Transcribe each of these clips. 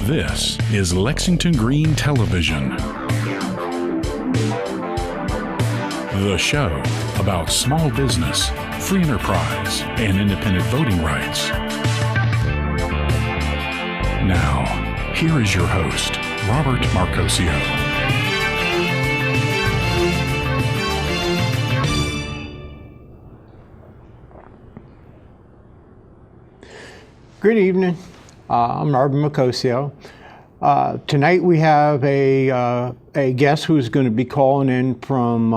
This is Lexington Green Television, the show about small business, free enterprise, and independent voting rights. Now, here is your host, Robert Marcoccio. Good evening. I'm Robert Marcoccio. Tonight we have a guest who's going to be calling in from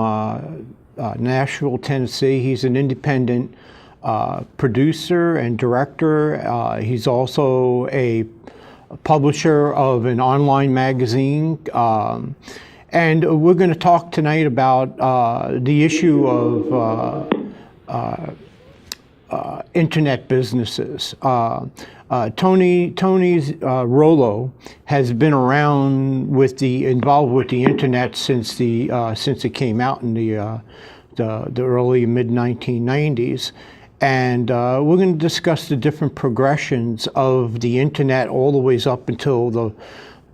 Nashville, Tennessee. He's an independent producer and director. He's also a publisher of an online magazine. And we're going to talk tonight about the issue of internet businesses. Tony Rollo has been around involved with the internet since it came out in the early mid 1990s, and we're going to discuss the different progressions of the internet all the ways up until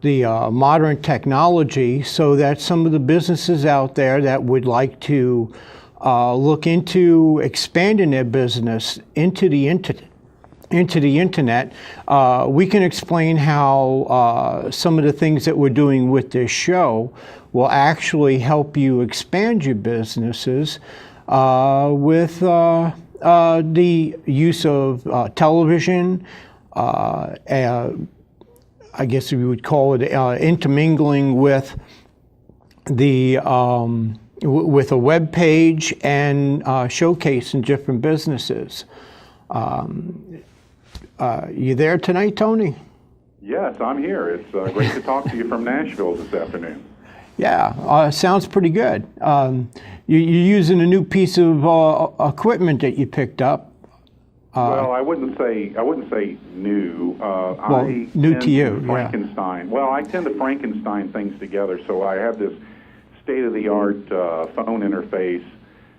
the modern technology, so that some of the businesses out there that would like to look into expanding their business into the internet, we can explain how some of the things that we're doing with this show will actually help you expand your businesses with the use of television. I guess we would call it intermingling with with a web page and showcasing different businesses. You there tonight, Tony? Yes, I'm here. It's great to talk to you from Nashville this afternoon. Yeah, sounds pretty good. You're using a new piece of equipment that you picked up. Well, I wouldn't say new. New to you, Frankenstein. Yeah. Well, I tend to Frankenstein things together. So I have this state-of-the-art phone interface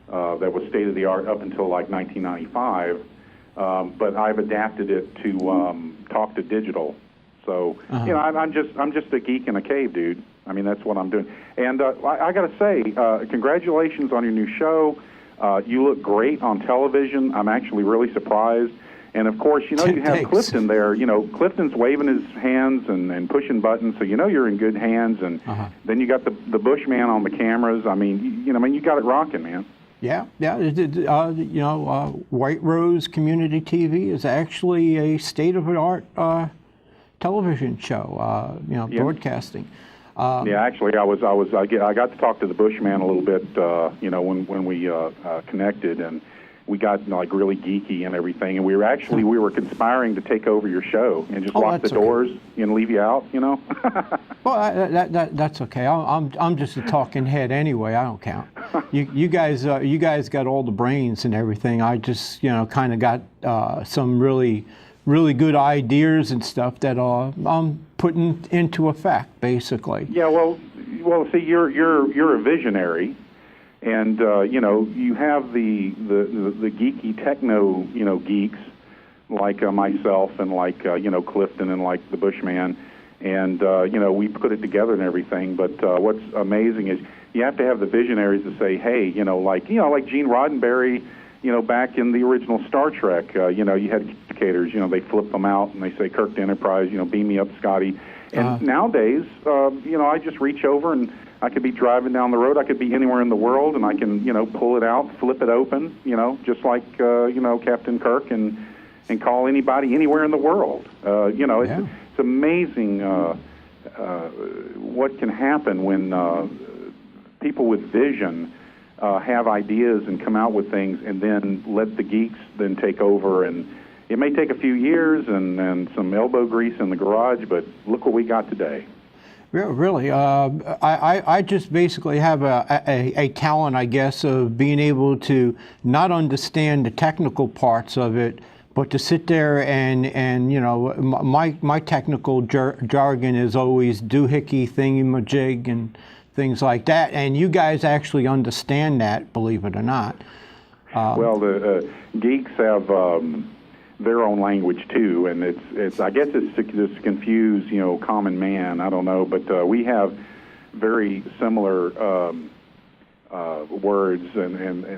that was state-of-the-art up until like 1995. But I've adapted it to talk to digital. So you know, I'm just a geek in a cave, dude. I mean, that's what I'm doing. And I got to say, congratulations on your new show. You look great on television. I'm actually really surprised. And of course, you know, you have Clifton there. You know, Clifton's waving his hands and pushing buttons, so you know you're in good hands. And then you got the Bushman on the cameras. I mean, you got it rocking, man. Yeah. White Rose Community TV is actually a state-of-the-art television show. Broadcasting. Actually, I got to talk to the Bushman a little bit. When we connected, and we got like really geeky and everything. And we were conspiring to take over your show and just lock the doors and leave you out. You know. Well, that's okay. I'm just a talking head anyway. I don't count. You guys got all the brains and everything. I just kind of got some really good ideas and stuff that I'm putting into effect, basically. Yeah. Well. See, you're a visionary. And you have the geeky techno geeks like myself and like Clifton and like the Bushman, and we put it together and everything. But what's amazing is you have to have the visionaries to say, hey, like Gene Roddenberry, back in the original Star Trek, you had communicators, they flip them out and they say, Kirk to Enterprise, beam me up, Scotty. And nowadays, I just reach over and I could be driving down the road. I could be anywhere in the world, and I can, pull it out, flip it open, just like, Captain Kirk, and call anybody anywhere in the world. It's amazing what can happen when people with vision have ideas and come out with things, and then let the geeks then take over. And it may take a few years and some elbow grease in the garage, but look what we got today. Really, I just basically have a talent, I guess, of being able to not understand the technical parts of it, but to sit there and my technical jargon is always doohickey, thingy-majig, and things like that. And you guys actually understand that, believe it or not. Well, the geeks have their own language too, and it's I guess it's to just confuse common man. I don't know, but we have very similar words,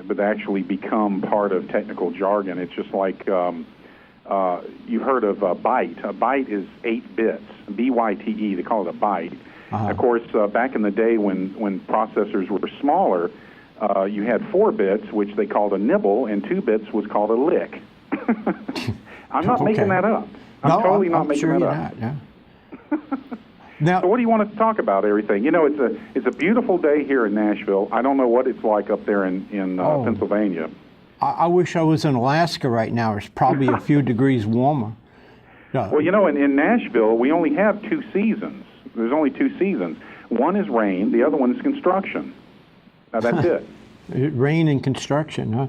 but actually become part of technical jargon. It's just like you've heard of a byte. A byte is 8 bits, B-Y-T-E. They call it a byte. Of course, back in the day when processors were smaller, you had 4 bits, which they called a nibble, and 2 bits was called a lick. I'm not making that up. I'm totally not making that up. Yeah. Now, so what do you want to talk about? Everything. It's a beautiful day here in Nashville. I don't know what it's like up there in Pennsylvania. I wish I was in Alaska right now. It's probably a few degrees warmer. Well, in Nashville, we only have 2 seasons. There's only 2 seasons. One is rain. The other one is construction. Now, that's it. Rain and construction, huh?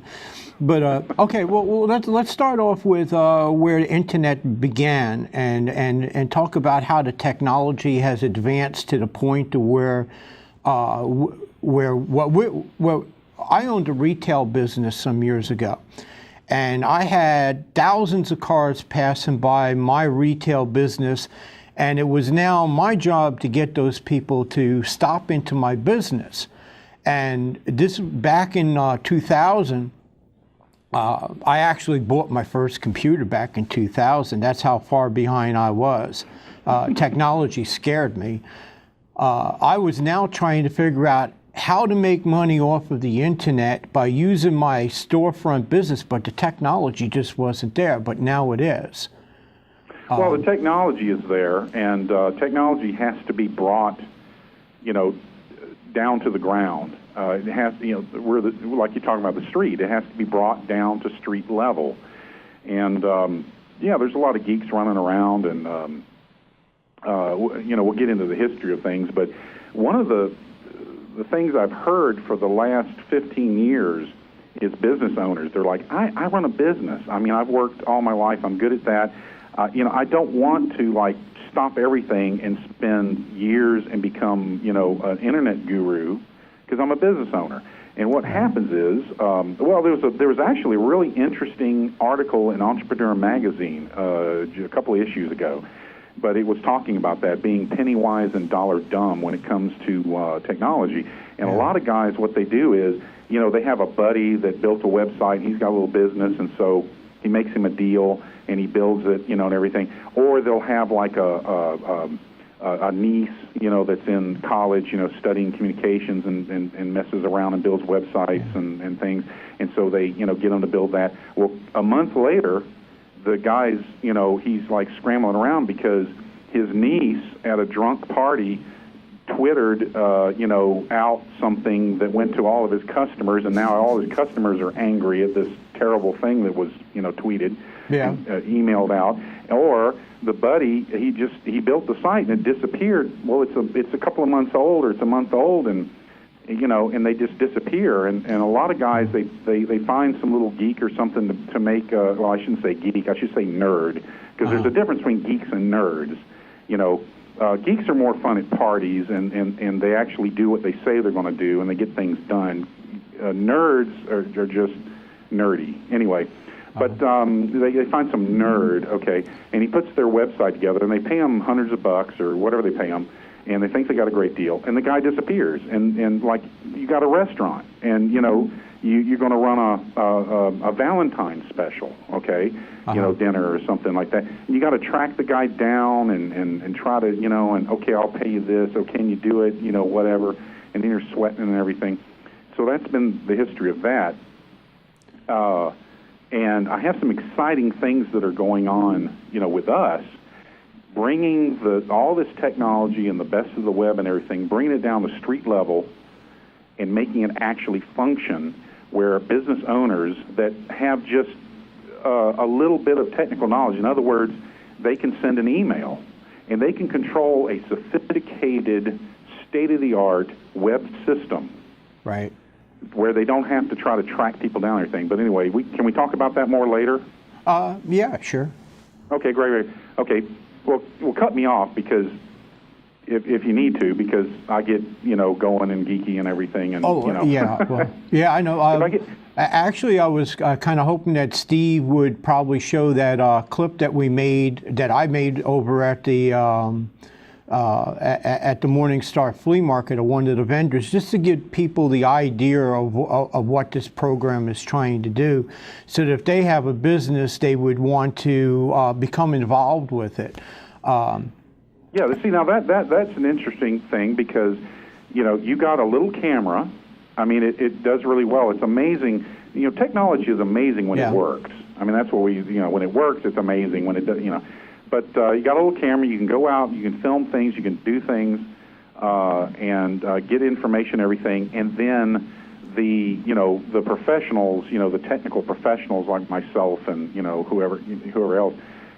But okay, well let's start off with where the internet began, and talk about how the technology has advanced to the point to where I owned a retail business some years ago, and I had thousands of cars passing by my retail business, and it was now my job to get those people to stop into my business. And this back in 2000. I actually bought my first computer back in 2000. That's how far behind I was. Technology scared me. I was now trying to figure out how to make money off of the internet by using my storefront business, but the technology just wasn't there, but now it is. Well, the technology is there, and technology has to be brought, down to the ground. It has, like you're talking about the street, it has to be brought down to street level. And, there's a lot of geeks running around, and, we'll get into the history of things, but one of the things I've heard for the last 15 years is business owners. They're like, I run a business. I mean, I've worked all my life. I'm good at that. I don't want to, stop everything and spend years and become, an internet guru, because I'm a business owner. And what happens is, there was actually a really interesting article in Entrepreneur Magazine a couple of issues ago, but it was talking about that, being penny wise and dollar dumb when it comes to technology. And a lot of guys, what they do is, they have a buddy that built a website, and he's got a little business, and so he makes him a deal, and he builds it, and everything. Or they'll have a niece, that's in college, studying communications and messes around and builds websites and things. And so they, get them to build that. Well, a month later, the guy's, he's scrambling around because his niece at a drunk party Twittered, out something that went to all of his customers, and now all his customers are angry at this terrible thing that was, tweeted, emailed out. Or the buddy, he built the site and it disappeared. Well, it's a couple of months old, or it's a month old, and and they just disappear. And a lot of guys, they find some little geek or something to make. Well, I shouldn't say geek, I should say nerd, because there's a difference between geeks and nerds. Geeks are more fun at parties, and they actually do what they say they're going to do, and they get things done. Nerds are just nerdy. Anyway, but they find some nerd, okay, and he puts their website together, and they pay him hundreds of bucks or whatever they pay him, and they think they got a great deal, and the guy disappears. And like, you got a restaurant, and, you're going to run a Valentine's special, okay, dinner or something like that. You got to track the guy down and try to, and okay, I'll pay you this. Oh, can you do it? Whatever. And then you're sweating and everything. So that's been the history of that. And I have some exciting things that are going on, with us, bringing all this technology and the best of the web and everything, bringing it down to street level and making it actually function, where business owners that have just a little bit of technical knowledge, in other words, they can send an email, and they can control a sophisticated, state-of-the-art web system. Right. Where they don't have to try to track people down or anything. But anyway, can we talk about that more later? Yeah, sure. Okay, great. Okay, well, cut me off, because if you need to, because I get, going and geeky and everything. And, yeah. Well, yeah, I know. Actually, I was kind of hoping that Steve would probably show that clip that I made over at the Morningstar Flea Market of one of the vendors, just to give people the idea of what this program is trying to do, so that if they have a business, they would want to become involved with it. Yeah, see, now that's an interesting thing, because, you got a little camera. I mean, it does really well. It's amazing. Technology is amazing when it works. I mean, that's what when it works, it's amazing. When it does, But you got a little camera. You can go out. You can film things. You can do things, and get information, everything. And then the professionals, the technical professionals like myself and whoever else,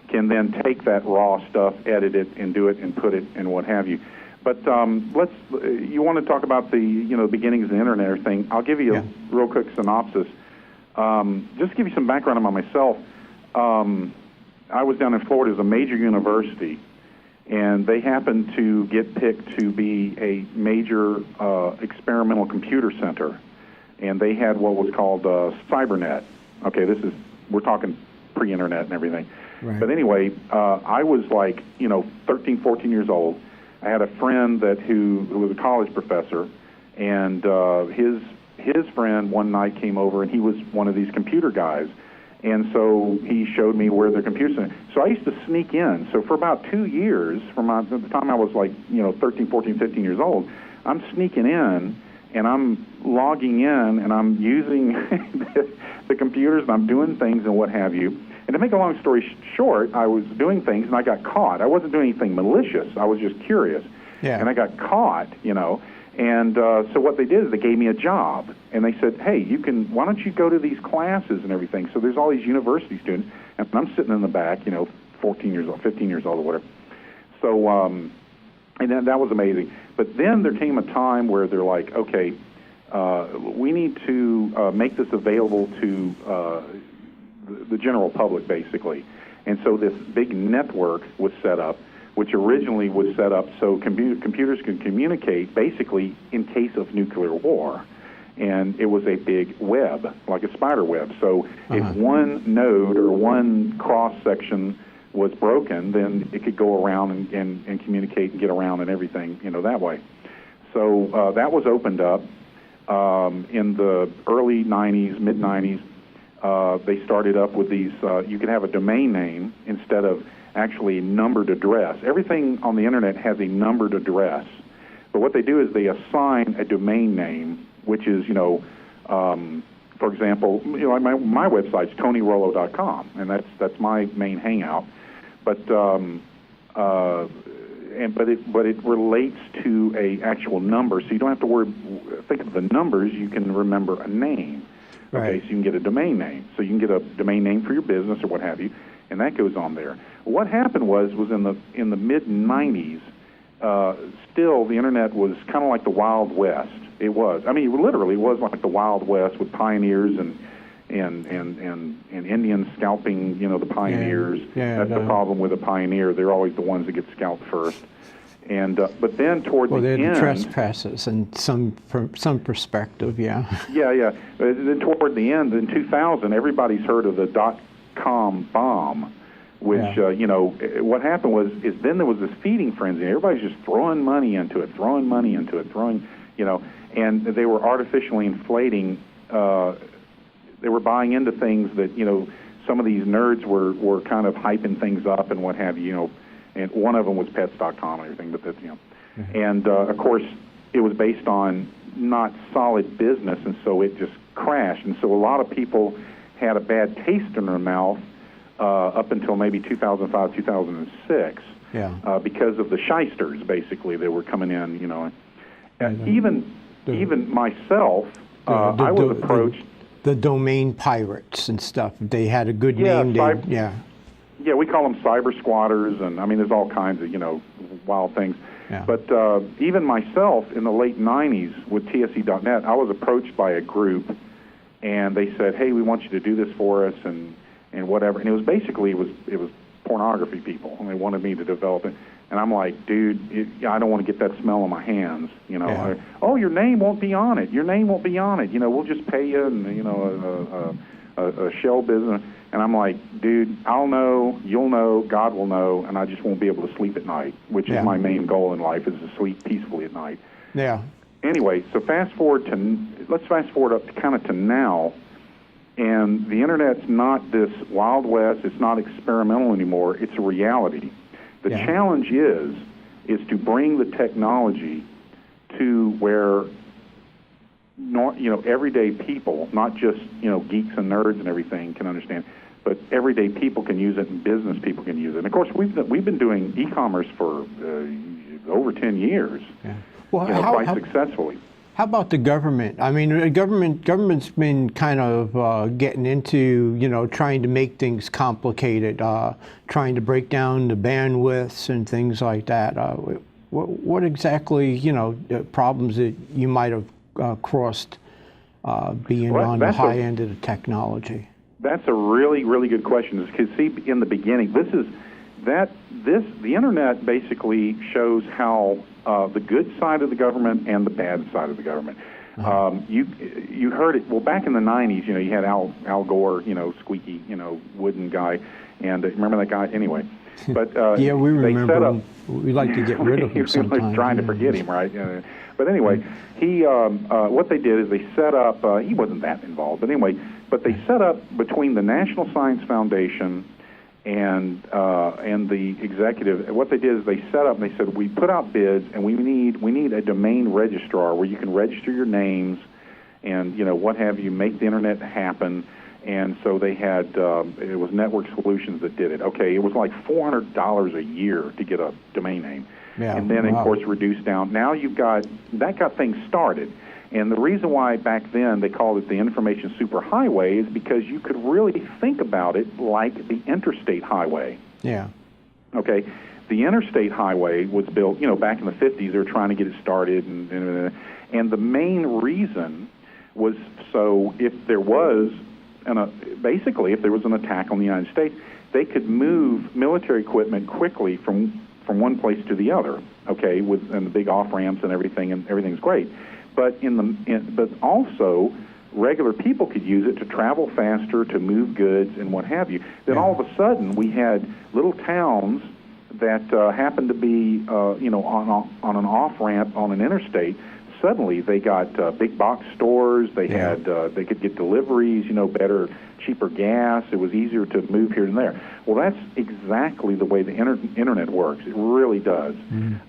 can then take that raw stuff, edit it, and do it, and put it, and what have you. But you want to talk about the beginnings of the internet thing? I'll give you a real quick synopsis. Just to give you some background about myself. I was down in Florida as a major university, and they happened to get picked to be a major experimental computer center, and they had what was called CyberNet. Okay, we're talking pre-internet and everything. Right. But anyway, I was like 13, 14 years old. I had a friend who was a college professor, and his friend one night came over, and he was one of these computer guys. And so he showed me where their computers are. So I used to sneak in. So for about 2 years, from the time I was like 13, 14, 15 years old, I'm sneaking in, and I'm logging in, and I'm using the computers, and I'm doing things and what have you. And to make a long story short, I was doing things, and I got caught. I wasn't doing anything malicious. I was just curious. Yeah. And I got caught, And so what they did is they gave me a job, and they said, hey, why don't you go to these classes and everything? So there's all these university students, and I'm sitting in the back, 14 years old, 15 years old or whatever. So, and that was amazing. But then there came a time where they're like, okay, we need to make this available to the general public, basically. And so this big network was set up, which originally was set up so computers could communicate basically in case of nuclear war. And it was a big web, like a spider web. So if one node or one cross-section was broken, then it could go around and communicate and get around and everything, that way. So that was opened up in the early 90s, mid-90s. They started up with these, you could have a domain name instead of actually numbered address. Everything on the internet has a numbered address. But what they do is they assign a domain name, which is, for example, my website's TonyRollo.com, and that's my main hangout. But it relates to a actual number, so you don't have to think of the numbers. You can remember a name. Right. Okay, so you can get a domain name. So you can get a domain name for your business or what have you, and that goes on there. What happened was in the mid-90s, still the internet was kind of like the Wild West. It was. I mean, it literally was like the Wild West with pioneers and Indians scalping, the pioneers. That's the problem with a pioneer. They're always the ones that get scalped first. And but then toward the end, they're the trespassers in from some perspective, Yeah. Then toward the end, in 2000, everybody's heard of the .com bomb, which what happened is then there was this feeding frenzy. Everybody's just throwing money into it, and they were artificially inflating. They were buying into things that some of these nerds were kind of hyping things up and what have you. And one of them was pets.com and everything, but that's, And, of course, it was based on not solid business, and so it just crashed. And so a lot of people had a bad taste in their mouth up until maybe 2005, 2006, because of the shysters, basically, that were coming in, Even myself, I was approached. The domain pirates and stuff, they had a good name. Yeah, we call them cyber squatters, and I mean, there's all kinds of, wild things. Yeah. But even myself, in the late 90s with TSE.net, I was approached by a group, and they said, hey, we want you to do this for us, and whatever. And it was basically, it was pornography people, and they wanted me to develop it. And I'm like, dude, I don't want to get that smell on my hands, you know. Yeah. Oh, your name won't be on it. Your name won't be on it. You know, we'll just pay you, and you know, a shell business. And I'm like, dude, I'll know, you'll know, God will know, and I just won't be able to sleep at night, which is my main goal in life, is to sleep peacefully at night. Yeah. Anyway, so let's fast forward up to kind of to now, and the internet's not this Wild West. It's not experimental anymore. It's a reality. The challenge is to bring the technology to where, you know, everyday people, not just, you know, geeks and nerds and everything can understand, but everyday people can use it and business people can use it. And of course, we've been doing e-commerce for over 10 years, well, you know, quite successfully. How about the government? I mean, the government's been kind of getting into, you know, trying to make things complicated, trying to break down the bandwidths and things like that. What exactly, you know, problems that you might have crossed being on the high end of the technology? That's a really, really good question. Because see, in the beginning, the internet basically shows how the good side of the government and the bad side of the government. You heard it, well, back in the 90s, you know, you had Al Gore, you know, squeaky, you know, wooden guy, and remember that guy? Anyway. But yeah, we remember set up, him. We like to get rid of him sometimes. Trying to forget him, right? But anyway, he what they did is they set up, he wasn't that involved, but anyway, but they set up between the National Science Foundation and the executive, what they did is they set up and they said, we put out bids and we need a domain registrar where you can register your names and, you know, what have you, make the internet happen. And so they had, it was Network Solutions that did it. Okay, it was like $400 a year to get a domain name. Yeah, and then, of course, reduced down. Now that got things started. And the reason why back then they called it the information superhighway is because you could really think about it like the interstate highway. Yeah. Okay. The interstate highway was built, you know, back in the 50s. They were trying to get it started. And the main reason was so if there was, basically, if there was an attack on the United States, they could move military equipment quickly from one place to the other, okay, and the big off-ramps and everything's great. But but also regular people could use it to travel faster, to move goods, and what have you. Then all of a sudden, we had little towns that happened to be, you know, on an off-ramp on an interstate. Suddenly, they got big box stores. They had they could get deliveries, you know, better, cheaper gas. It was easier to move here and there. Well, that's exactly the way the internet works. It really does.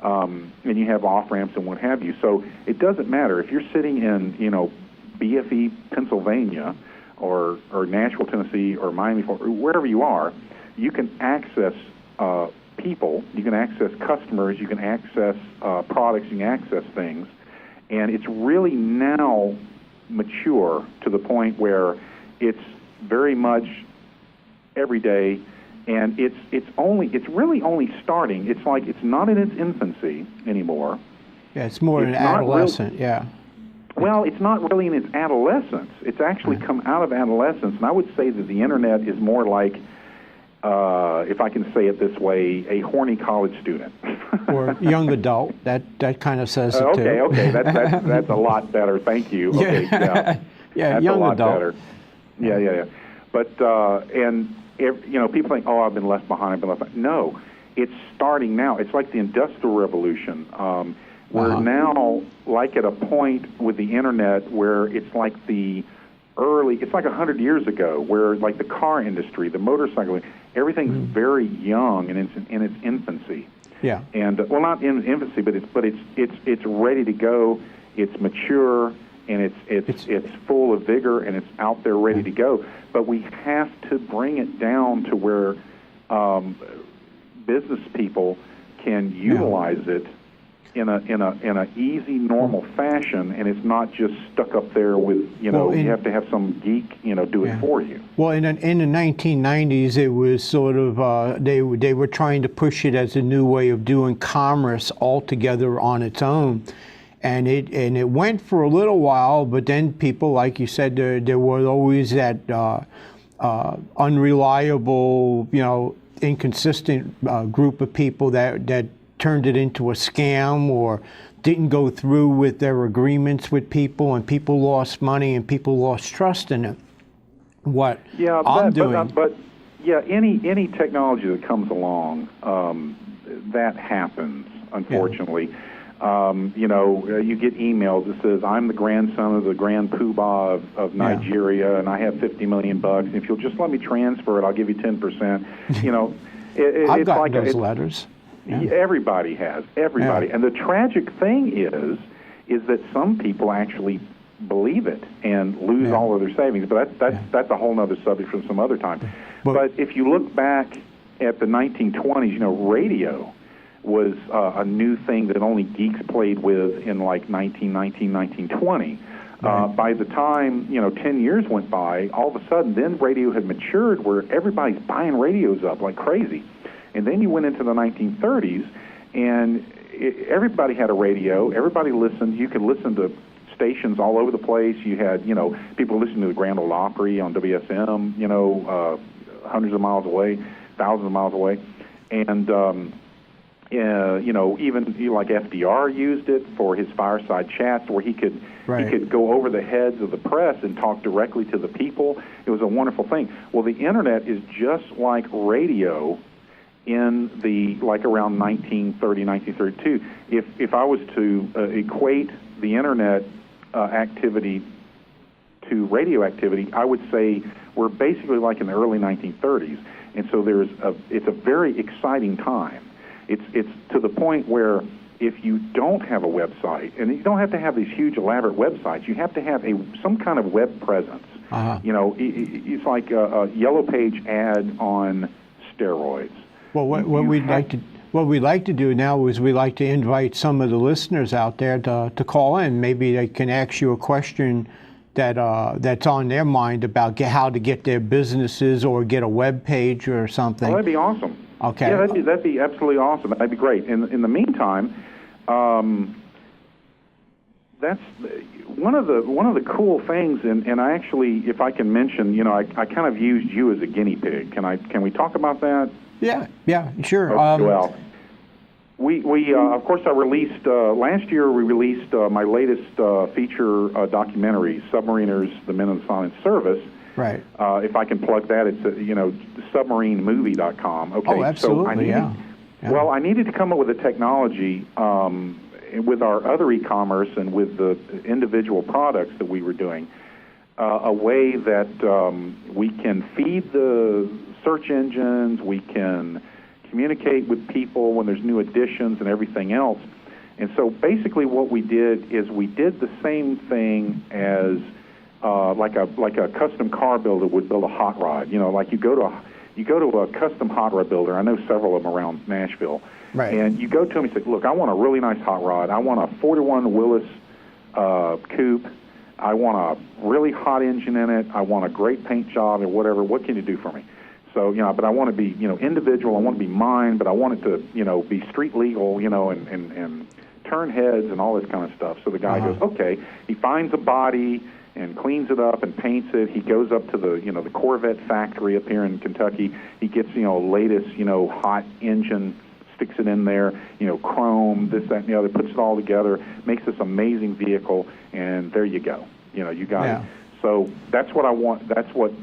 And you have off ramps and what have you. So it doesn't matter if you're sitting in, you know, BFE, Pennsylvania, or Nashville, Tennessee, or Miami, or wherever you are. You can access people. You can access customers. You can access products. You can access things. And it's really now mature to the point where it's very much every day, and it's really only starting. It's like it's not in its infancy anymore. Yeah, it's more an adolescent. Well, it's not really in its adolescence. It's actually come out of adolescence, and I would say that the internet is more like, if I can say it this way, a horny college student. Or young adult. That kind of says it too. Okay, that's a lot better. Thank you. Okay, yeah, that's young a lot adult. Better. Yeah. But you know, people think, oh, I've been left behind. No, it's starting now. It's like the Industrial Revolution. We're now like at a point with the internet where it's like it's like 100 years ago, where like the car industry, the motorcycle, everything's very young and it's in its infancy. Yeah. And well, not in infancy, but it's ready to go. It's mature and it's full of vigor and it's out there ready to go. But we have to bring it down to where business people can utilize it in a easy, normal fashion, and it's not just stuck up there with, you know, you have to have some geek, you know, do it for you. Well, in the 1990s, it was sort of they were trying to push it as a new way of doing commerce altogether on its own, and it went for a little while, but then people, like you said, there was always that unreliable, you know, inconsistent group of people that turned it into a scam or didn't go through with their agreements with people, and people lost money and people lost trust in it. What I'm doing, but any technology that comes along, that happens, unfortunately. You get emails that says, I'm the grandson of the Grand Poobah of Nigeria, and I have $50 million. If you'll just let me transfer it, I'll give you 10%. I've gotten those letters. Yeah. Everybody has. Everybody. Yeah. And the tragic thing is that some people actually believe it and lose all of their savings. But that's a whole other subject from some other time. But if you look back at the 1920s, radio was a new thing that only geeks played with in like 1919, 1920. By the time 10 years went by, all of a sudden then radio had matured where everybody's buying radios up like crazy. And then you went into the 1930s, and everybody had a radio. Everybody listened. You could listen to stations all over the place. You had people listening to the Grand Ole Opry on WSM, hundreds of miles away, thousands of miles away, and even like FDR used it for his fireside chats, where he could go over the heads of the press and talk directly to the people. It was a wonderful thing. Well, the internet is just like radio in the around 1930, 1932. If I was to equate the internet activity to radio activity, I would say we're basically like in the early 1930s. And so it's a very exciting time. It's to the point where if you don't have a website, and you don't have to have these huge elaborate websites, you have to have some kind of web presence. It's like a Yellow Page ad on steroids. Well, what we'd like to do now is we'd like to invite some of the listeners out there to call in. Maybe they can ask you a question that's on their mind about how to get their businesses or get a web page or something. Oh, that'd be awesome. Okay. Yeah, that'd be absolutely awesome. That'd be great. In the meantime, that's one of the cool things. And I actually, if I can mention, I kind of used you as a guinea pig. Can we talk about that? Yeah, sure. Okay, well, we of course I released last year. We released my latest feature documentary, Submariners: The Men of the Silent Service. Right. If I can plug that, it's submarinemovie.com. Okay. Oh, absolutely. So Well, I needed to come up with a technology with our other e-commerce and with the individual products that we were doing, a way that we can feed the search engines, we can communicate with people when there's new additions and everything else. And so basically what we did is we did the same thing as like a custom car builder would build a hot rod. Like you go to a custom hot rod builder. I know several of them around Nashville. Right. And you go to them and say, look, I want a really nice hot rod. I want a 4-to-1 Willis coupe. I want a really hot engine in it. I want a great paint job or whatever. What can you do for me? So, but I want to be, individual. I want to be mine, but I want it to, be street legal, and turn heads and all this kind of stuff. So the guy goes, okay. He finds a body and cleans it up and paints it. He goes up to the, the Corvette factory up here in Kentucky. He gets, latest, hot engine, sticks it in there, chrome, this, that, and the other, puts it all together, makes this amazing vehicle, and there you go. You got it. So that's what I want. That's what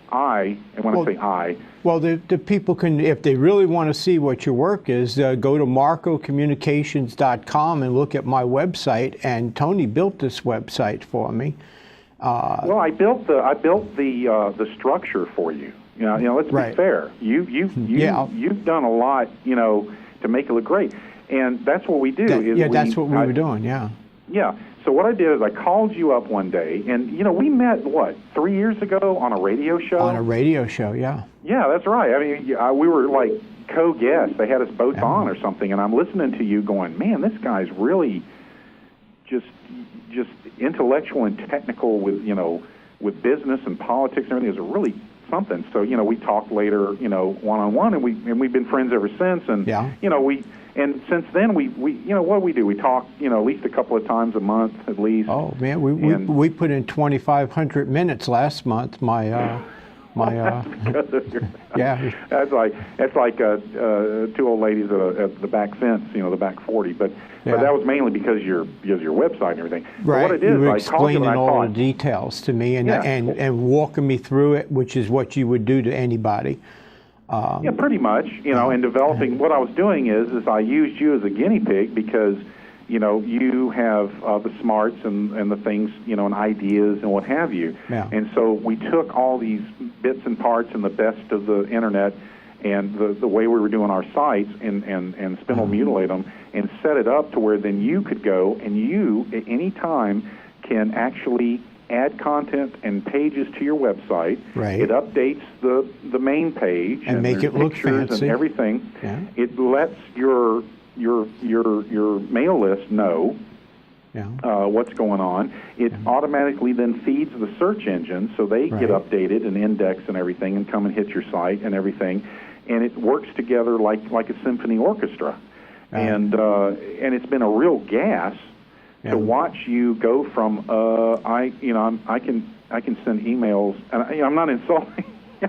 and when I say I... Well, the people can, if they really want to see what your work is, go to marcocommunications.com and look at my website, and Tony built this website for me. Well, I built the structure for you. Let's be fair. You've done a lot, to make it look great, and that's what we do. That's what we were doing. Yeah. Yeah. So what I did is I called you up one day, and we met 3 years ago on a radio show. On a radio show, yeah. Yeah, that's right. I mean, we were like co-guests. They had us both on or something, and I'm listening to you, going, man, this guy's really just intellectual and technical with with business and politics and everything. Is really something. So we talked later, one-on-one, and we've been friends ever since. And and since then we what we do, we talk at least a couple of times a month at least. Oh man, we put in 2,500 minutes last month. My My Because of your, yeah. that's like two old ladies at the back fence, the back 40. But that was mainly because your website and everything. Right. But what it is, you were I called you explaining and I all thought, the details to me and, Yeah. and walking me through it, which is what you would do to anybody. yeah, pretty much. And developing. What I was doing is I used you as a guinea pig because you have the smarts and the things, and ideas and what have you. Yeah. And so we took all these bits and parts and the best of the internet and the way we were doing our sites and spindle mutilate them and set it up to where then you could go and you at any time can actually add content and pages to your website. Right. It updates the main page And make there's it look pictures fancy. and everything. Yeah. It lets your mail list know what's going on. It automatically then feeds the search engine, so they get updated and indexed and everything, and come and hit your site and everything. And it works together like a symphony orchestra. And it's been a real gas to watch you go from I can send emails, and I'm not insulting. You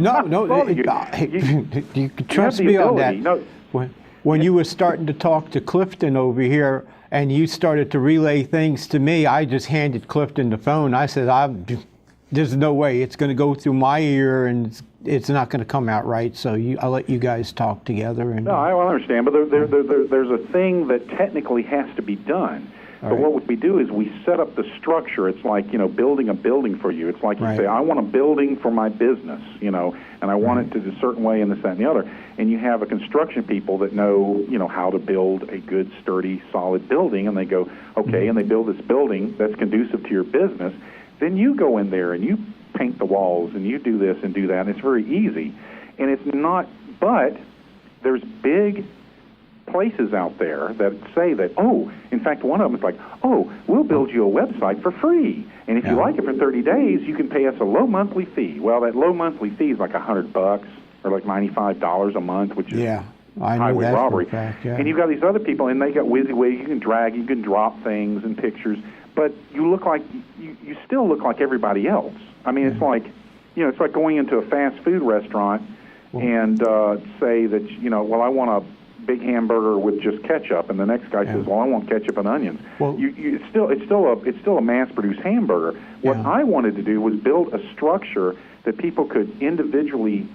can trust me on that. No. When you were starting to talk to Clifton over here and you started to relay things to me, I just handed Clifton the phone. I said, there's no way it's going to go through my ear and it's not going to come out right. So I'll let you guys talk together. And, no, I understand, but there's a thing that technically has to be done. But what we do is we set up the structure. It's like, building a building for you. It's like you say, I want a building for my business, and I want it to a certain way and this, that, and the other. And you have a construction people that know, how to build a good, sturdy, solid building. And they go, okay, and they build this building that's conducive to your business. Then you go in there and you paint the walls and you do this and do that. And it's very easy. And it's not, but there's big places out there that say that, in fact, one of them is like, we'll build you a website for free. And if you like it for 30 days, you can pay us a low monthly fee. Well, that low monthly fee is like $100 or like $95 a month, which is highway robbery. Fact, And you've got these other people, and they got WYSIWYG. You can drag, you can drop things and pictures, but you look like, you still look like everybody else. I mean, it's like, it's like going into a fast food restaurant and say that, well, I want a big hamburger with just ketchup, and the next guy says, "Well, I want ketchup and onions." Well, it's still a mass-produced hamburger. What I wanted to do was build a structure that people could individually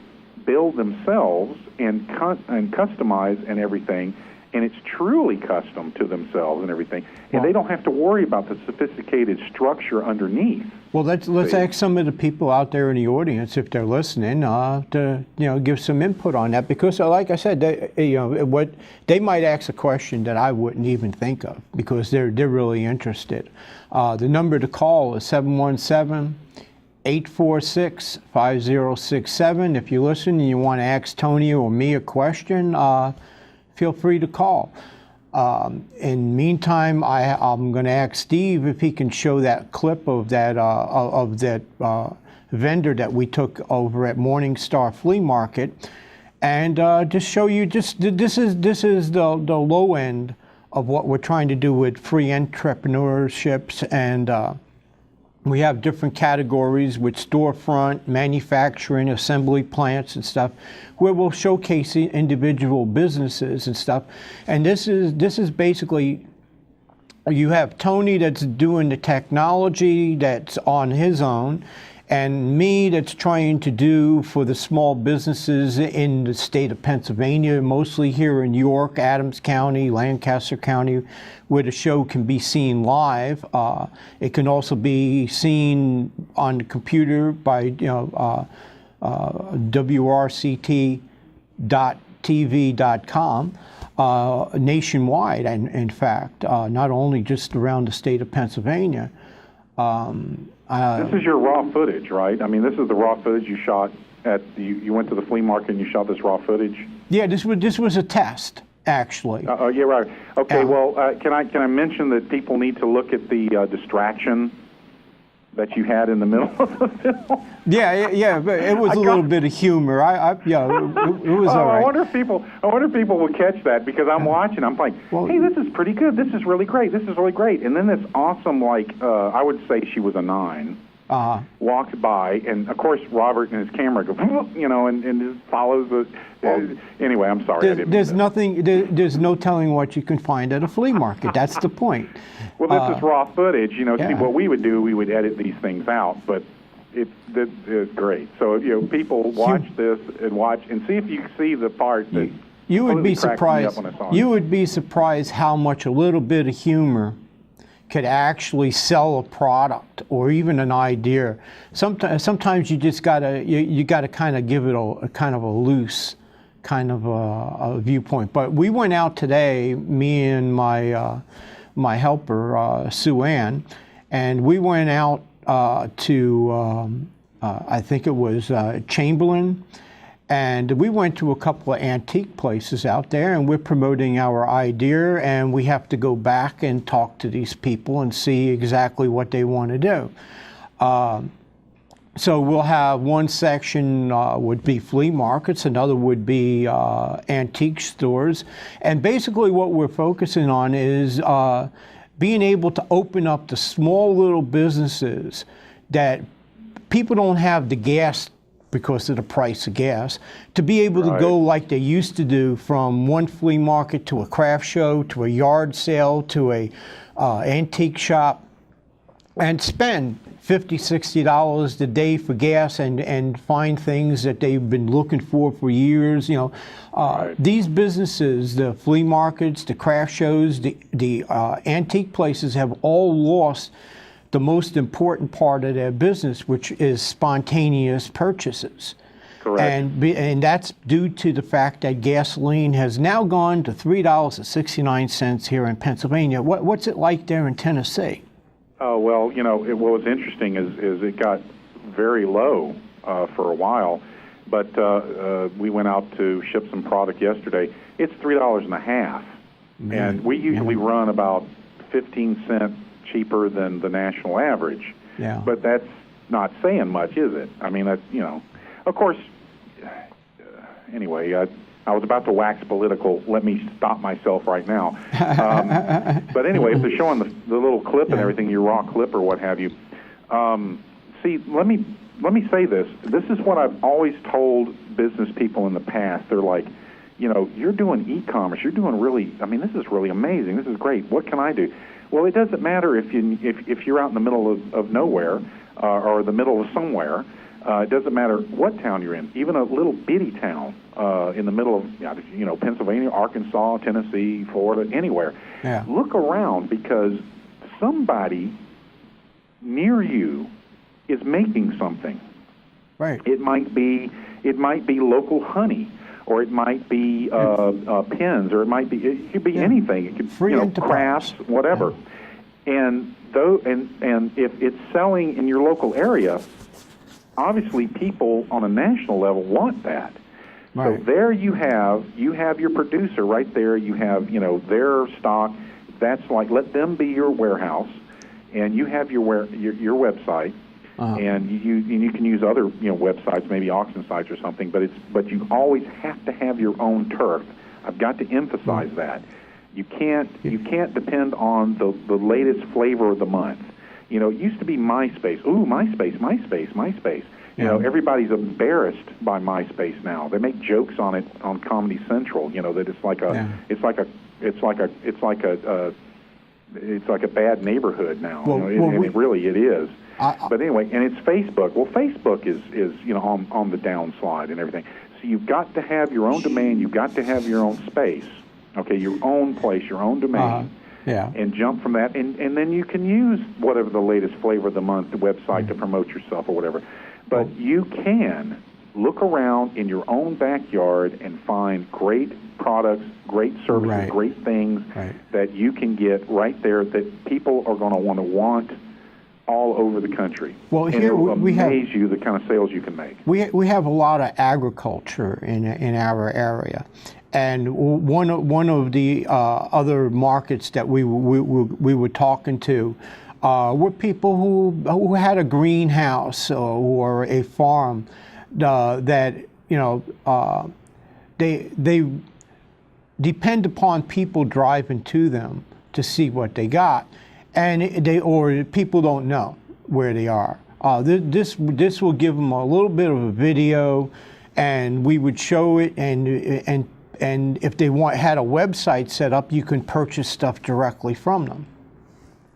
build themselves and customize and everything, and it's truly custom to themselves and everything, and they don't have to worry about the sophisticated structure underneath. Well, let's ask some of the people out there in the audience, if they're listening, to give some input on that, because like I said, they might ask a question that I wouldn't even think of because they're really interested. The number to call is 717-846-5067. If you listen and you want to ask Tony or me a question, feel free to call. In the meantime, I'm going to ask Steve if he can show that clip of that vendor that we took over at Morningstar Flea Market, and just show you. This is the low end of what we're trying to do with free entrepreneurships, and we have different categories with storefront, manufacturing, assembly plants and stuff, where we'll showcase individual businesses and stuff. And this is basically, you have Tony that's doing the technology that's on his own, and me that's trying to do for the small businesses in the state of Pennsylvania, mostly here in York, Adams County, Lancaster County, where the show can be seen live. It can also be seen on the computer by wrct.tv.com nationwide, and in fact, not only just around the state of Pennsylvania. This is your raw footage, right? I mean, this is the raw footage you shot at. You went to the flea market and you shot this raw footage. Yeah, this was a test, actually. Yeah, right. Okay. Well, can I mention that people need to look at the distraction that you had in the middle of the film? Yeah, but it was a little bit of humor. It was all right. I wonder if people will catch that, because I'm watching. I'm like, hey, this is pretty good. This is really great. This is really great. And then this awesome, I would say she was a 9. walks by, and of course Robert and his camera go, and just follows the. Anyway, I'm sorry. There's no telling what you can find at a flea market. That's the point. Well, this is raw footage. See, what we would do, we would edit these things out, but it's great. So people watch this and see if you see the part that you would be surprised. You would be surprised how much a little bit of humor could actually sell a product or even an idea. Sometimes you just gotta kind of give it a kind of a loose kind of a viewpoint. But we went out today, me and my helper Sue Ann, and we went out to I think it was Chamberlain, and we went to a couple of antique places out there, and we're promoting our idea, and we have to go back and talk to these people and see exactly what they want to do. So we'll have one section would be flea markets, another would be antique stores, and basically what we're focusing on is being able to open up the small little businesses that people don't have the gas because of the price of gas, to be able to go like they used to do from one flea market to a craft show, to a yard sale, to a antique shop, and spend $50, $60 a day for gas and find things that they've been looking for years. These businesses, the flea markets, the craft shows, the antique places have all lost the most important part of their business, which is spontaneous purchases. Correct. And that's due to the fact that gasoline has now gone to $3.69 here in Pennsylvania. What's it like there in Tennessee? Well, what was interesting is it got very low for a while, but we went out to ship some product yesterday. It's $3.50, and we usually run about 15 cents cheaper than the national average. Yeah. But that's not saying much, is it? I mean, of course, anyway, I was about to wax political. Let me stop myself right now. But anyway, if they're showing the little clip and everything, your raw clip or what have you, see, let me say this. This is what I've always told business people in the past. They're like, you're doing e-commerce. You're doing this is really amazing. This is great. What can I do? Well, it doesn't matter if you're out in the middle of nowhere or the middle of somewhere. It doesn't matter what town you're in, even a little bitty town in the middle of Pennsylvania, Arkansas, Tennessee, Florida, anywhere. Yeah. Look around, because somebody near you is making something. Right. It might be local honey, or it might be pens, or it could be anything. It could crafts, whatever. Yeah. And if it's selling in your local area, obviously people on a national level want that. Right. So there you have your producer right there. You have their stock. That's like, let them be your warehouse, and you have your website. Uh-huh. And you can use other websites, maybe auction sites or something, but you always have to have your own turf. I've got to emphasize that. You can't depend on the latest flavor of the month. It used to be MySpace. Ooh, MySpace. Everybody's embarrassed by MySpace now. They make jokes on it on Comedy Central. That it's like a bad neighborhood now. It is. But anyway, and it's Facebook. Well, Facebook is on the downslide and everything. So you've got to have your own domain. You've got to have your own space. Okay, your own place, your own domain. And jump from that, and then you can use whatever the latest flavor of the month, the website to promote yourself or whatever. But you can look around in your own backyard and find great products, great services, great things that you can get right there that people are going to want all over the country. Well, and here it'll we amaze you the kind of sales you can make. We have a lot of agriculture in our area, and one of the other markets that we were talking to were people who had a greenhouse or a farm that they depend upon people driving to them to see what they got. And people don't know where they are. This will give them a little bit of a video, and we would show it, and if they had a website set up, you can purchase stuff directly from them.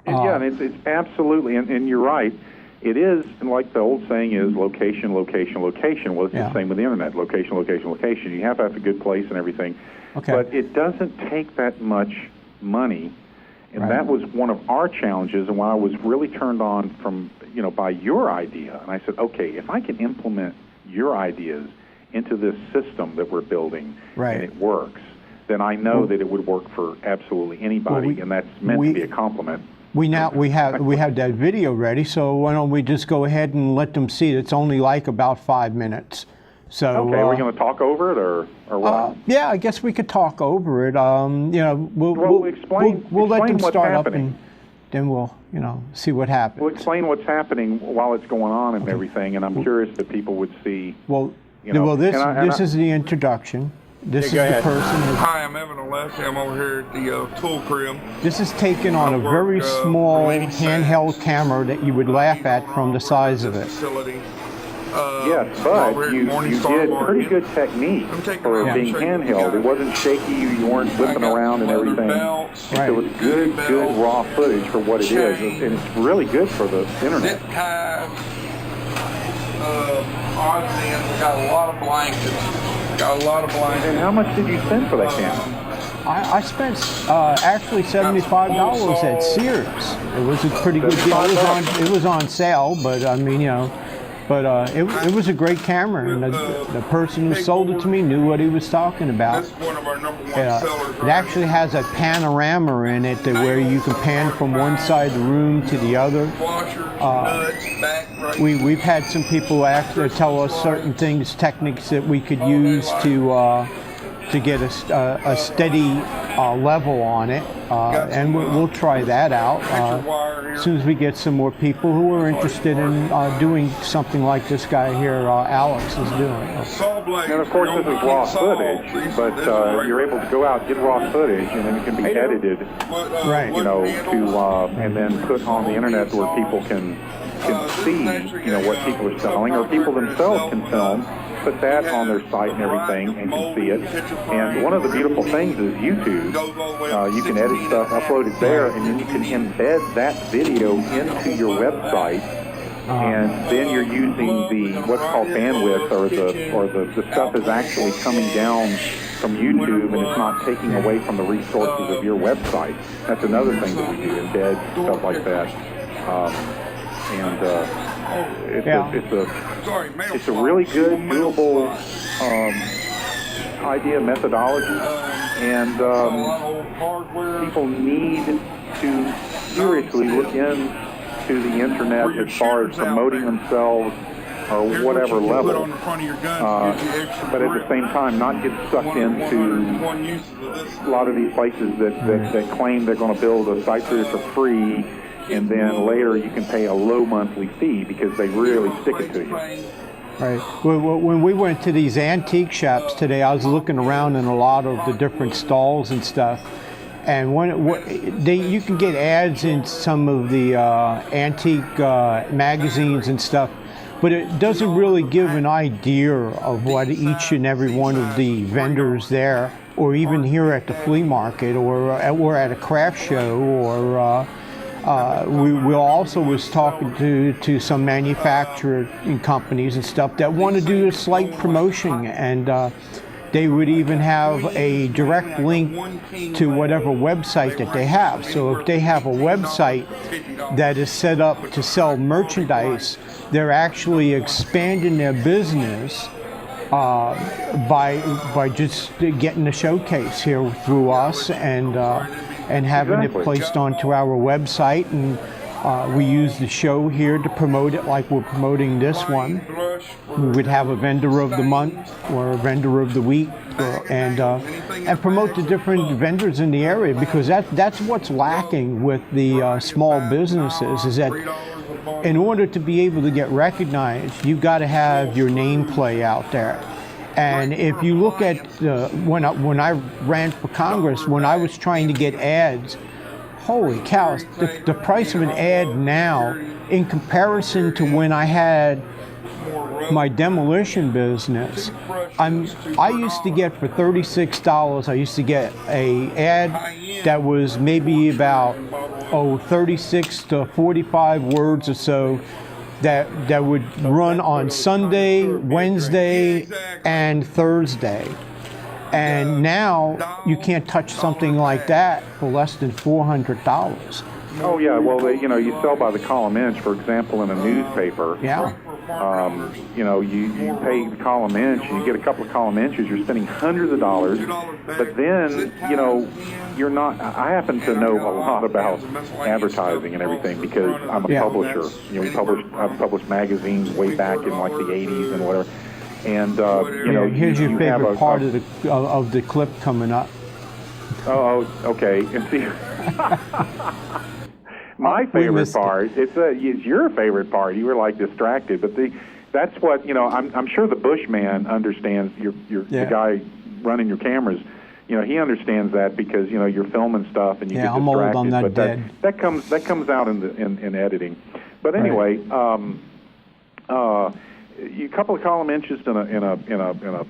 Yeah, and it's absolutely, and you're right. It is, and like the old saying is, location, location, location. Well, it's the same with the internet. Location, location, location. You have to have a good place and everything. Okay. But it doesn't take that much money, and that was one of our challenges. And when I was really turned on by your idea, and I said, okay, if I can implement your ideas into this system that we're building, and it works, then I know that it would work for absolutely anybody, and that's meant to be a compliment. We have that video ready, so why don't we just go ahead and let them see it? It's only like about 5 minutes. So okay, are we going to talk over it or what? Yeah, I guess we could talk over it. We'll let them start up, and then we'll see what happens. We'll explain what's happening while it's going on and everything, and I'm curious that people would see. This is the introduction. This is the person. Hi, I'm Evan Alessi. I'm over here at the tool crib. This is taken on a very small handheld camera that you would laugh at from the size of it. Yes, but you did pretty good technique for being handheld. It wasn't shaky. You weren't whipping around and everything. It was good raw footage for what it is, and it's really good for the internet. We got a lot of blankets. And how much did you spend for that camera? I spent actually $75 at Sears. It was a pretty good deal. It was on sale, but I mean, it was a great camera, and the person who sold it to me knew what he was talking about. That's one of our number one sellers. It actually has a panorama in it where you can pan from one side of the room to the other. We've had some people actually tell us certain things, techniques that we could use to get a steady level on it, and we'll try that out as soon as we get some more people who are interested in doing something like this guy here, Alex, is doing. And of course, this is raw footage, but you're able to go out, get raw footage, and then it can be edited, and then put on the internet where people can see, what people are selling, or people themselves can film. Put that on their site and everything, and can see it. And one of the beautiful things is YouTube. You can edit stuff, upload it there, and then you can embed that video into your website. And then you're using the what's called bandwidth, or the stuff is actually coming down from YouTube, and it's not taking away from the resources of your website. That's another thing that we do, embed stuff like that. It's a really good, doable idea, methodology, and people need to seriously look into the internet as far as promoting themselves or whatever level, but at the same time not get sucked into a lot of these places that claim they're going to build a site for you for free, and then later you can pay a low monthly fee because they really stick it to you. Right. When we went to these antique shops today, I was looking around in a lot of the different stalls and stuff, and you can get ads in some of the antique magazines and stuff, but it doesn't really give an idea of what each and every one of the vendors there, or even here at the flea market, or at a craft show, or we also was talking to some manufacturing companies and stuff that want to do a slight promotion, and they would even have a direct link to whatever website that they have. So if they have a website that is set up to sell merchandise, they're actually expanding their business by just getting a showcase here through us, and having it placed onto our website, and we use the show here to promote it like we're promoting this one. We would have a vendor of the month or a vendor of the week, and promote the different vendors in the area, because that's what's lacking with the small businesses, is that in order to be able to get recognized, you've got to have your name play out there. And if you look at when I ran for Congress, when I was trying to get ads holy cow, the price of an ad now in comparison to when I had my demolition business, I used to get for $36, I used to get a ad that was maybe about 36 to 45 words or so that would run on Sunday, Wednesday, and Thursday. And now you can't touch something like that for less than $400. Oh yeah, well you sell by the column inch, for example, in a newspaper. Yeah. You pay the column inch, and you get a couple of column inches, you're spending hundreds of dollars, but then, you're not, I happen to know a lot about advertising and everything because I'm a publisher. I've published magazines way back in like the 80s and whatever. And, here's your favorite part of the clip coming up. Oh, okay. And see, my favorite part, it's your favorite part. You were like distracted, but that's what, I'm sure the Bushman understands, the guy running your cameras, he understands that because, you're filming stuff and you get distracted. I'm old, I'm not dead. That comes out in editing. But anyway, a couple of column inches in a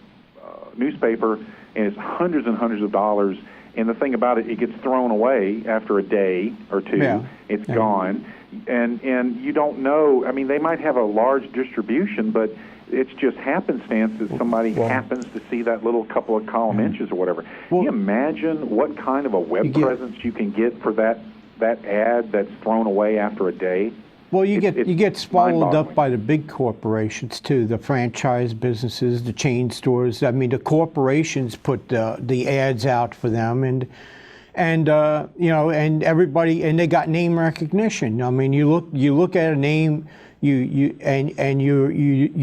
newspaper, and it's hundreds and hundreds of dollars. And the thing about it, it gets thrown away after a day or two. Yeah. It's gone. And you don't know. I mean, they might have a large distribution, but it's just happenstance that somebody happens to see that little couple of column inches or whatever. Can you imagine what kind of a web presence you can get for that ad that's thrown away after a day? Well, you get swallowed up by the big corporations too, the franchise businesses, the chain stores. I mean, the corporations put the ads out for them, and everybody, and they got name recognition. I mean, you look at a name, you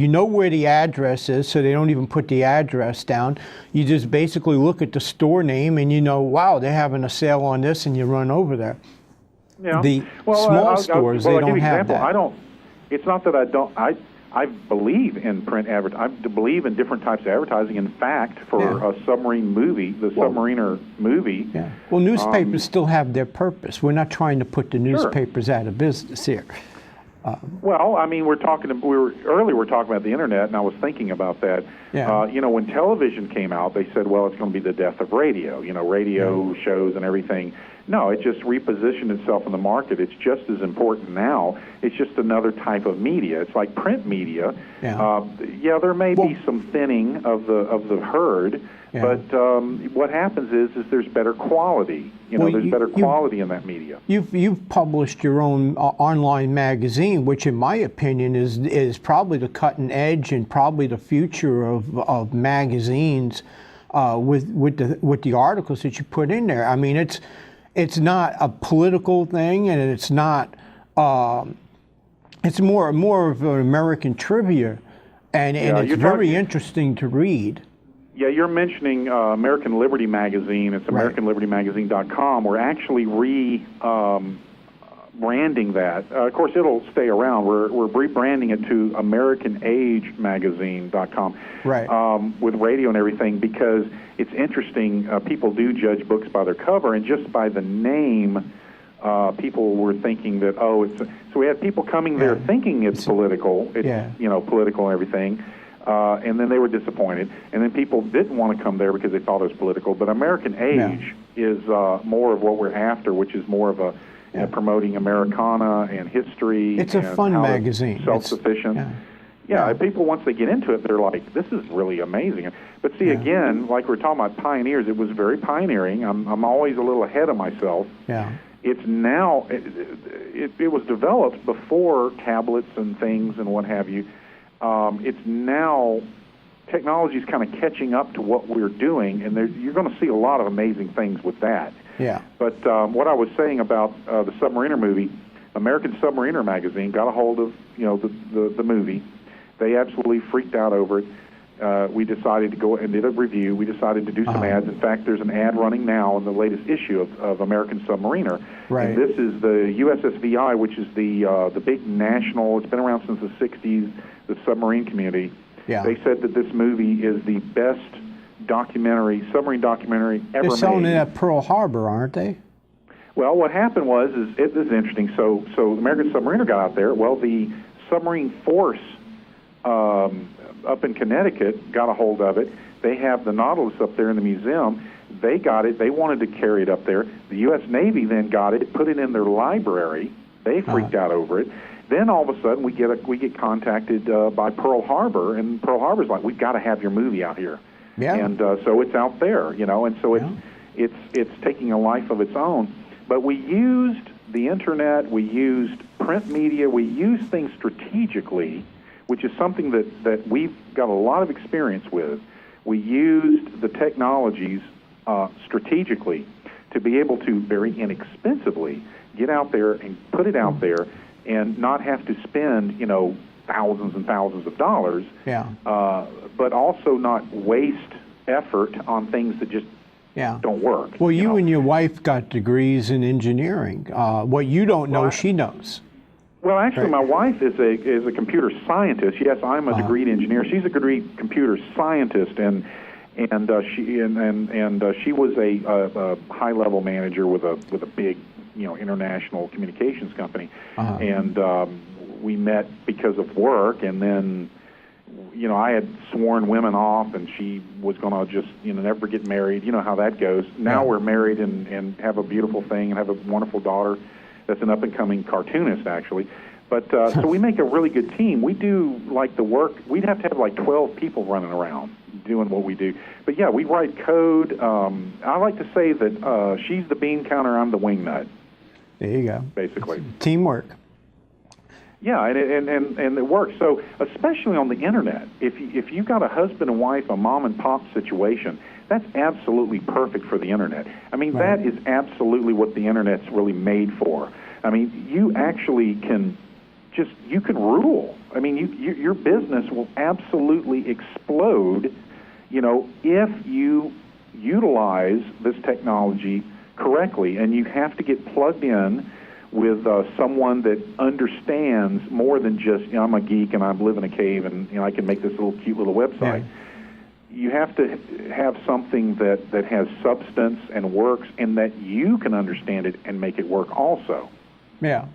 know where the address is, so they don't even put the address down. You just basically look at the store name, and wow, they're having a sale on this, and you run over there. Yeah. The small stores, they don't have that. It's not that I don't. I believe in print advertising. I believe in different types of advertising. In fact, for a submarine movie, the Submariner movie. Yeah. Well, newspapers still have their purpose. We're not trying to put the newspapers out of business here. Well, I mean, we're talking about the internet, and I was thinking about that. Yeah. When television came out, they said, well, it's going to be the death of radio. Radio shows and everything. No, it just repositioned itself in the market. It's just as important now. It's just another type of media. It's like print media. Yeah. There may be some thinning of the herd, but what happens is there's better quality. There's better quality in that media. You've published your own online magazine, which, in my opinion, is probably the cutting edge and probably the future of magazines with the articles that you put in there. I mean, it's not a political thing, and it's not. It's more of an American trivia, and it's very interesting to read. Yeah, you're mentioning American Liberty Magazine. It's AmericanLibertyMagazine.com. We're actually branding that. Of course, it'll stay around. We're rebranding it to AmericanAgeMagazine.com. Right. With radio and everything, because it's interesting. People do judge books by their cover, and just by the name, people were thinking that so we had people coming there thinking it's political. It's political and everything. And then they were disappointed. And then people didn't want to come there because they thought it was political. But American Age is more of what we're after, which is more of a promoting Americana and history. It's a fun magazine. Self-sufficient. People, once they get into it, they're like, this is really amazing. But see, again, like we're talking about pioneers, it was very pioneering. I'm always a little ahead of myself. Yeah. It's now, it was developed before tablets and things and what have you. It's now, technology is kind of catching up to what we're doing, and you're going to see a lot of amazing things with that. Yeah. But what I was saying about the Submariner movie, American Submariner magazine got a hold of the movie. They absolutely freaked out over it. We decided to go and did a review. We decided to do some ads. In fact, there's an ad running now in the latest issue of American Submariner. Right. And this is the USSVI, which is the big national. It's been around since the '60s. The submarine community. Yeah. They said that this movie is the best submarine documentary ever made. They're selling it at Pearl Harbor, aren't they? Well, what happened was, this is interesting. So the American submariner got out there. Well, the submarine force up in Connecticut got a hold of it. They have the Nautilus up there in the museum. They got it. They wanted to carry it up there. The U.S. Navy then got it, put it in their library. They freaked out over it. Then all of a sudden we get contacted by Pearl Harbor, and Pearl Harbor's like, we've got to have your movie out here. Yeah. And so it's out there, and so it's taking a life of its own. But we used the internet, we used print media, we used things strategically, which is something that we've got a lot of experience with. We used the technologies strategically to be able to very inexpensively get out there and put it out there and not have to spend, thousands and thousands of dollars, but also not waste effort on things that just don't work. Well, you and your wife got degrees in engineering. What you don't know, she knows. Well, actually, my wife is a computer scientist. Yes, I'm a degreed engineer. She's a degreed computer scientist, and she was a high-level manager with a big international communications company, and we met because of work, and then I had sworn women off, and she was going to just never get married. You know how that goes. Now we're married and have a beautiful thing and have a wonderful daughter that's an up-and-coming cartoonist, actually. But so we make a really good team. We do like the work. We'd have to have like 12 people running around doing what we do. But yeah, we write code. I like to say that she's the bean counter, I'm the wing nut. There you go. Basically. Teamwork. Yeah, and it works. So especially on the internet, if you've got a husband and wife, a mom and pop situation, that's absolutely perfect for the internet. I mean, that is absolutely what the internet's really made for. I mean, you actually can you can rule. I mean, your business will absolutely explode, if you utilize this technology correctly, and you have to get plugged in with someone that understands more than just, I'm a geek and I live in a cave and I can make this cute little website. Yeah. You have to have something that has substance and works, and that you can understand it and make it work also. Yeah.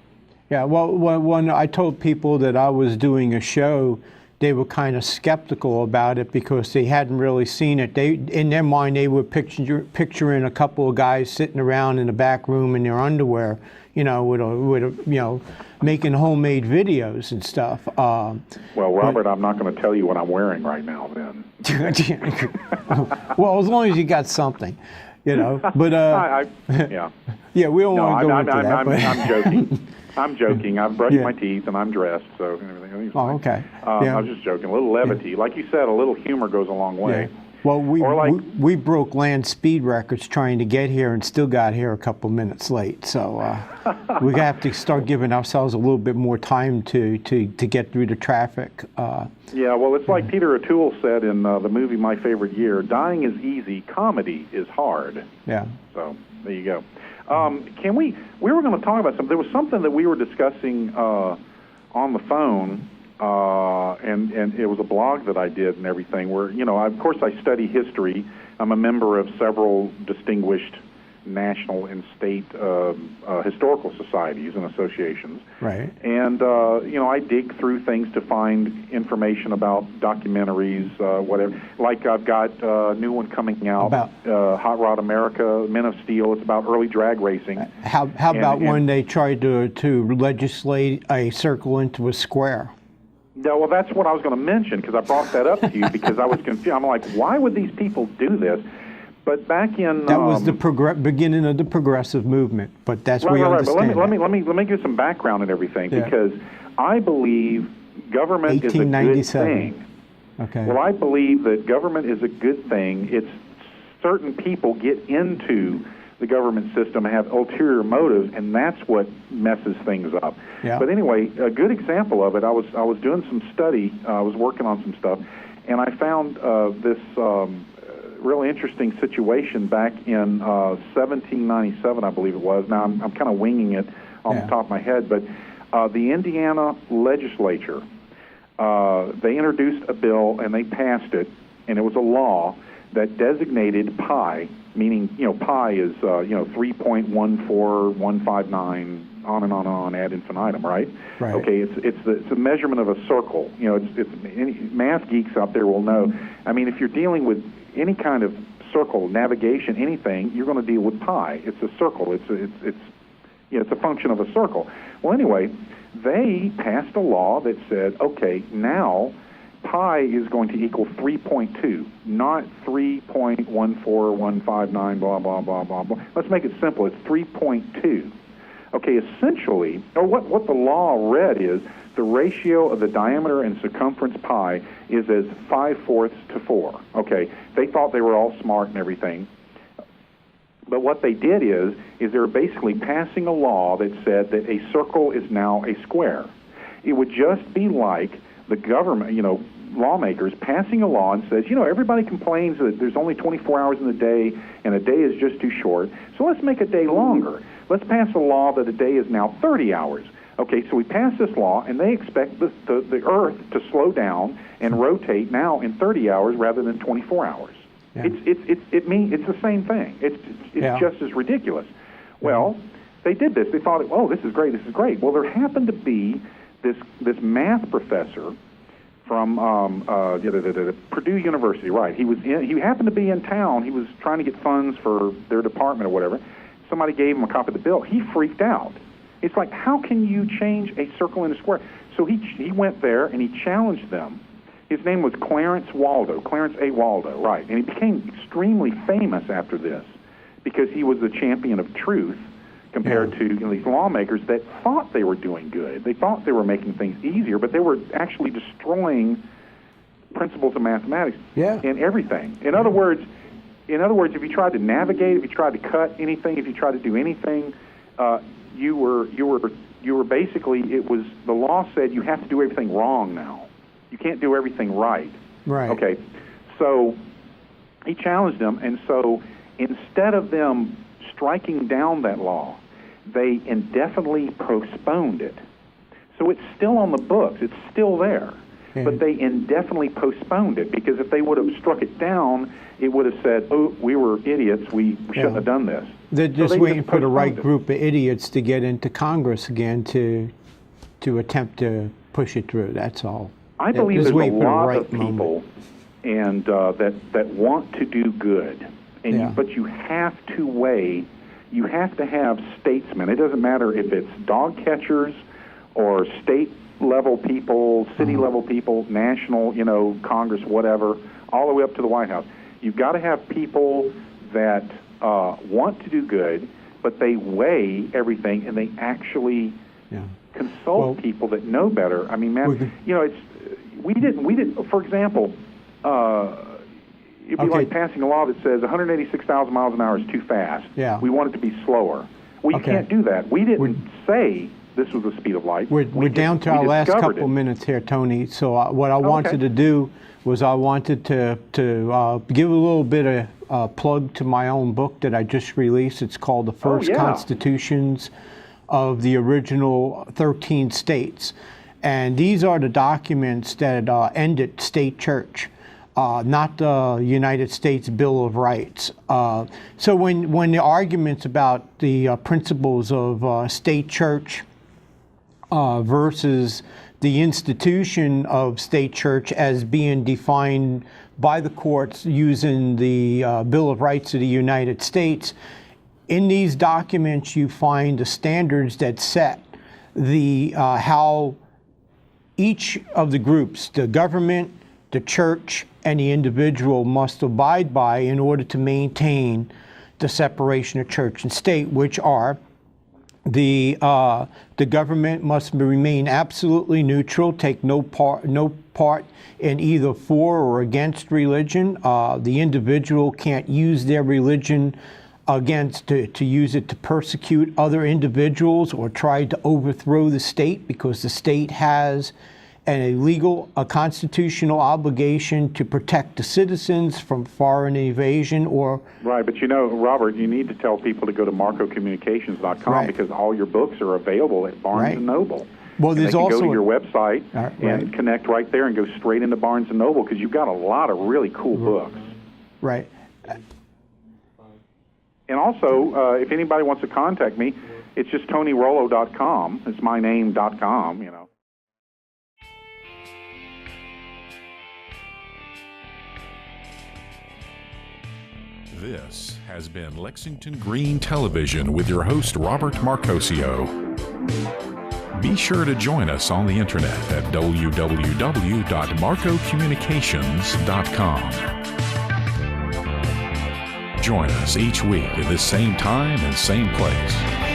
Yeah. Well, when I told people that I was doing a show, they were kind of skeptical about it because they hadn't really seen it. In their mind, they were picturing a couple of guys sitting around in the back room in their underwear, making homemade videos and stuff. Well, Robert, I'm not going to tell you what I'm wearing right now, then. Well, as long as you got something, But yeah, we don't want to go into that. I'm joking. I'm joking. I've brushed my teeth and I'm dressed, so everything's fine. Okay. I was just joking. A little levity, like you said, a little humor goes a long way. Yeah. Well, we broke land speed records trying to get here and still got here a couple minutes late. So we have to start giving ourselves a little bit more time to get through the traffic. Yeah, well, it's like Peter O'Toole said in the movie My Favorite Year, dying is easy, comedy is hard. Yeah. So there you go. We were going to talk about something. There was something that we were discussing on the phone, and it was a blog that I did and everything, where, of course I study history. I'm a member of several distinguished national and state historical societies and associations. Right. And, I dig through things to find information about documentaries, whatever. Like I've got a new one coming out, about Hot Rod America, Men of Steel. It's about early drag racing. How about when they tried to legislate a circle into a square? Yeah, well, that's what I was going to mention, because I brought that up to you because I was confused. I'm like, why would these people do this? But back in that was the beginning of the progressive movement. But that's we understand. But let me give some background and everything, because I believe government is a good thing. Okay. Well, I believe that government is a good thing. It's certain people get into the government system and have ulterior motives, and that's what messes things up. Yeah. But anyway, a good example of it, I was doing some study, I was working on some stuff, and I found this really interesting situation back in 1797, I believe it was. Now, I'm kind of winging it on the top of my head, but the Indiana legislature, they introduced a bill and they passed it, and it was a law that designated pi, meaning pi is 3.14159 on and on ad infinitum, right? Right. Okay, it's a measurement of a circle. It's any math geeks out there will know. I mean, if you're dealing with any kind of circle, navigation, anything, you're going to deal with pi. It's a circle. It's a function of a circle. Well, anyway, they passed a law that said, okay, now pi is going to equal 3.2, not 3.14159, blah, blah, blah, blah, blah. Let's make it simple. It's 3.2. Okay, essentially, or what the law read is the ratio of the diameter and circumference pi is as 5/4 to 4. Okay, they thought they were all smart and everything. But what they did is they were basically passing a law that said that a circle is now a square. It would just be like the government, lawmakers passing a law and says, everybody complains that there's only 24 hours in the day and a day is just too short, so let's make a day longer. Let's pass a law that a day is now 30 hours. Okay, so we pass this law, and they expect the Earth to slow down and rotate now in 30 hours rather than 24 hours. Yeah. It's the same thing. It's just as ridiculous. Well, they did this. They thought, oh, this is great. This is great. Well, there happened to be this math professor from Purdue University. Right. He happened to be in town. He was trying to get funds for their department or whatever. Somebody gave him a copy of the bill. He freaked out. It's like, how can you change a circle into a square? So he went there and he challenged them. His name was Clarence A. Waldo, right. And he became extremely famous after this because he was the champion of truth compared to these lawmakers that thought they were doing good. They thought they were making things easier, but they were actually destroying principles of mathematics and everything. In other words, if you tried to navigate, if you tried to cut anything, if you tried to do anything, you were basically, the law said you have to do everything wrong now. You can't do everything right. Right. Okay. So he challenged them, and so instead of them striking down that law, they indefinitely postponed it. So it's still on the books. It's still there. But they indefinitely postponed it because if they would have struck it down, it would have said, oh, we were idiots. We shouldn't have done this. They're just waiting for the right group of idiots to get into Congress again to attempt to push it through. That's all. I believe there's a lot of people and that want to do good, but you have to weigh. You have to have statesmen. It doesn't matter if it's dog catchers or state-level people, city-level people, national, Congress, whatever, all the way up to the White House. You've got to have people that want to do good, but they weigh everything and they actually consult people that know better. I mean, man, we didn't. For example, it'd be like passing a law that says 186,000 miles an hour is too fast. Yeah. We want it to be slower. Well, you can't do that. We didn't say this was the speed of light. We're down to our last couple minutes here, Tony. So what I wanted to do was I wanted to give a little bit of plug to my own book that I just released. It's called The First Constitutions of the Original 13 States. And these are the documents that ended state church, not the United States Bill of Rights. So when the arguments about the principles of state church versus the institution of state church as being defined by the courts using the Bill of Rights of the United States, in these documents you find the standards that set the how each of the groups, the government, the church, and the individual must abide by in order to maintain the separation of church and state, which are the government must remain absolutely neutral, take no part in either for or against religion. The individual can't use their religion to use it to persecute other individuals or try to overthrow the state, because the state has a constitutional obligation to protect the citizens from foreign invasion or... Right, but Robert, you need to tell people to go to marcocommunications.com because all your books are available at Barnes & Noble. Well, there's also... also... go to your website and connect right there and go straight into Barnes & Noble because you've got a lot of really cool books. Right. And also, if anybody wants to contact me, it's just TonyRollo.com. It's my name.com, you know. This has been Lexington Green Television with your host, Robert Marcoccio. Be sure to join us on the internet at www.marcocommunications.com. Join us each week at the same time and same place.